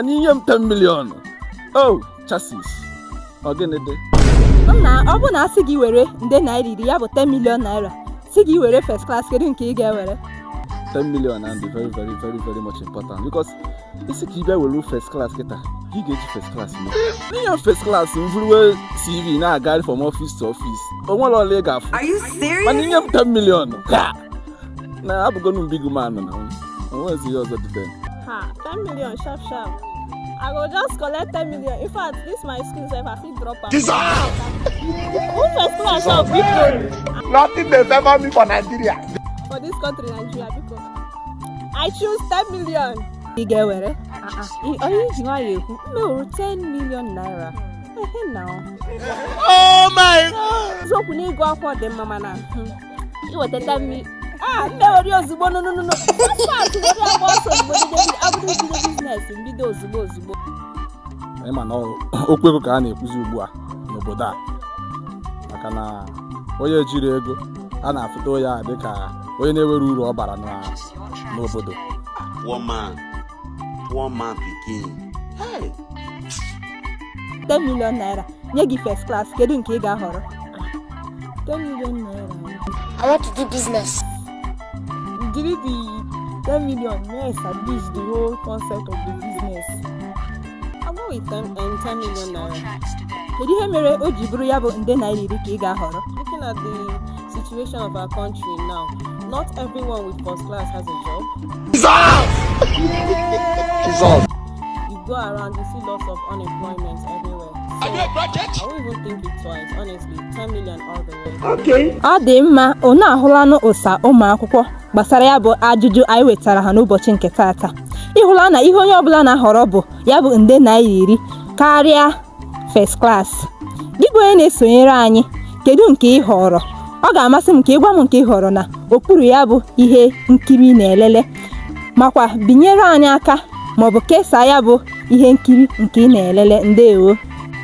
Maniyem 10 million. Oh, chassis. Ogenede. Na ọ bụ na asị gị were nde naira iri ya bụ 10 million naira. Si gị were first class kedu nke ị ga-ewere? 10 million and very much important because isi ka ibe were first class kita. Gị ga-eji first class me. Niye first class mvuwe CV na agari from office to office. Onwere ole ga afu. Are you serious? Maniyem 10 million. Na abugonu big man na. Onwere yours of the 10 million sharp. I go just collect 10 million. In fact, this my skills if I fit drop am. Who first class of people? Nothing they favor me for Nigeria. For this country, Nigeria, because I choose 10 million. Ị ga-ewere? Onye ji nwa ya ekwu, mmewuru 10 million naira. Now. Oh my God! Zokwu na ịgụ akwụkwọ dị mma mana iweta 10 million. Mmewuru ozugbo no. Fast were agba ọsọ ozugbo abụrụ business mbido ozugbo. ịma na okwu ego ka a na-ekwuzi ugbu a n'obodo a maka na onye jiri ego a na-afụta ya dịka onye na-ewere uru ọ bara n'obodo. Poor man pikin. Hey. 10 million naira nye gị first class kedu nke ị ga-ahọrọ? 10 million naira. I want to do business. Did it the 10 million? Yes, establish the whole concept of the business. I'll go with 10 million naira. Kedu ihe mere o ji bụrụ ya bụ nde naira iri ka ị ga-ahọrọ? Looking at the situation of our country now, not everyone with first class has a job. You go around, you see lots of unemployment everywhere. So, I won't even think it twice, honestly. 10 million all the way. Okay. Ọ dị mma, unu ahụlanụ ụsa ụmụ akwụkwọ gbasara ya bụ ajụjụ anyị wetara ha n'ụbọchị nke taata. Ịhụla na ihe onye ọbụla na-ahọrọ bụ ya bụ nde naira iri karịa first class. Gị bụ onye na-esonyere anyị, kedu nke ị họrọ? Ọ ga-amasị m ka ị gwa m nke ị họrọ na okpuru ya bụ ihe nkiri na-elele makwa binyere anyị aka maọbụ kesaa ya bụ ihe nkiri nke ị na-elele. Ndewo.